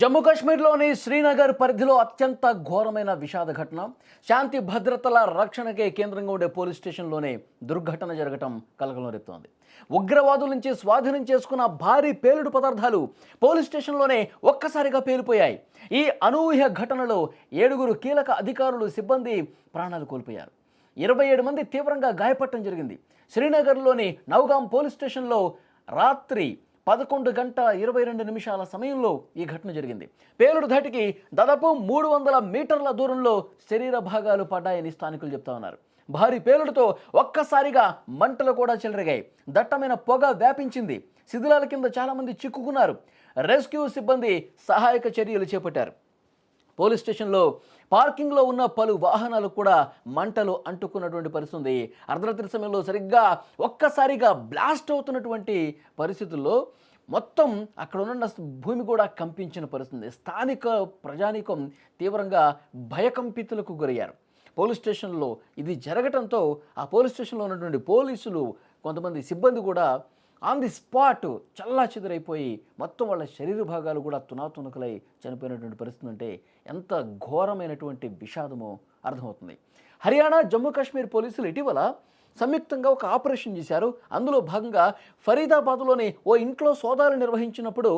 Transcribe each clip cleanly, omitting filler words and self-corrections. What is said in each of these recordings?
జమ్మూ కాశ్మీర్లోని శ్రీనగర్ పరిధిలో అత్యంత ఘోరమైన విషాద ఘటన. శాంతి భద్రతల రక్షణకే కేంద్రంగా ఉండే పోలీస్ స్టేషన్లోనే దుర్ఘటన జరగటం కలకలం రేపుతోంది. ఉగ్రవాదుల నుంచి స్వాధీనం చేసుకున్న భారీ పేలుడు పదార్థాలు పోలీస్ స్టేషన్లోనే ఒక్కసారిగా పేలిపోయాయి. ఈ అనూహ్య ఘటనలో 7 కీలక అధికారులు, సిబ్బంది ప్రాణాలు కోల్పోయారు. 27 మంది తీవ్రంగా గాయపడటం జరిగింది. శ్రీనగర్లోని నౌగాం పోలీస్ స్టేషన్లో రాత్రి 11:22 సమయంలో ఈ ఘటన జరిగింది. పేలుడు ధాటికి దాదాపు 300 మీటర్ల దూరంలో శరీర భాగాలు పడ్డాయని స్థానికులు చెప్తా ఉన్నారు. భారీ పేలుడుతో ఒక్కసారిగా మంటలు కూడా చెలరేగాయి. దట్టమైన పొగ వ్యాపించింది. శిథిలాల కింద చాలామంది చిక్కుకున్నారు. రెస్క్యూ సిబ్బంది సహాయక చర్యలు చేపట్టారు. పోలీస్ స్టేషన్లో పార్కింగ్లో ఉన్న పలు వాహనాలు కూడా మంటలు అంటుకున్నటువంటి పరిస్థితి ఉంది. అర్ధరాత్రి సమయంలో సరిగ్గా ఒక్కసారిగా బ్లాస్ట్ అవుతున్నటువంటి పరిస్థితుల్లో మొత్తం అక్కడ ఉన్న భూమి కూడా కంపించిన పరిస్థితి. స్థానిక ప్రజానీకం తీవ్రంగా భయకంపితులకు గురయ్యారు. పోలీస్ స్టేషన్లో ఇది జరగటంతో ఆ పోలీస్ స్టేషన్లో ఉన్నటువంటి పోలీసులు, కొంతమంది సిబ్బంది కూడా ఆన్ ది స్పాట్ చల్లాచెదురైపోయి మొత్తం వాళ్ళ శరీర భాగాలు కూడా తునాతునకలై చనిపోయినటువంటి పరిస్థితి అంటే ఎంత ఘోరమైనటువంటి విషాదమో అర్థమవుతుంది. హర్యానా, జమ్మూ కాశ్మీర్ పోలీసులు ఇటీవల సంయుక్తంగా ఒక ఆపరేషన్ చేశారు. అందులో భాగంగా ఫరీదాబాద్లోని ఓ ఇంట్లో సోదాలు నిర్వహించినప్పుడు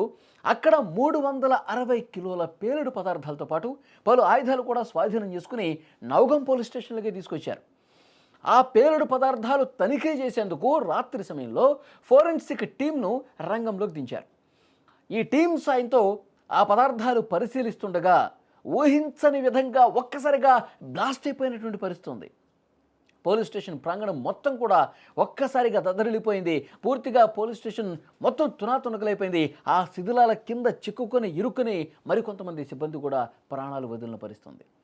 అక్కడ 360 కిలోల పేలుడు పదార్థాలతో పాటు పలు ఆయుధాలు కూడా స్వాధీనం చేసుకుని నౌగం పోలీస్ స్టేషన్లకే తీసుకొచ్చారు. ఆ పేలుడు పదార్థాలు తనిఖీ చేసేందుకు రాత్రి సమయంలో ఫోరెన్సిక్ టీంను రంగంలోకి దించారు. ఈ టీం సాయంతో ఆ పదార్థాలు పరిశీలిస్తుండగా ఊహించని విధంగా ఒక్కసారిగా బ్లాస్ట్ అయిపోయినటువంటి పరిస్థితి ఉంది. పోలీస్ స్టేషన్ ప్రాంగణం మొత్తం కూడా ఒక్కసారిగా దద్దరిల్లిపోయింది. పూర్తిగా పోలీస్ స్టేషన్ మొత్తం తునాతునకలైపోయింది. ఆ శిథిలాల కింద చిక్కుకొని ఇరుక్కుని మరికొంతమంది సిబ్బంది కూడా ప్రాణాలు వదిలిన పరిస్థితి ఉంది.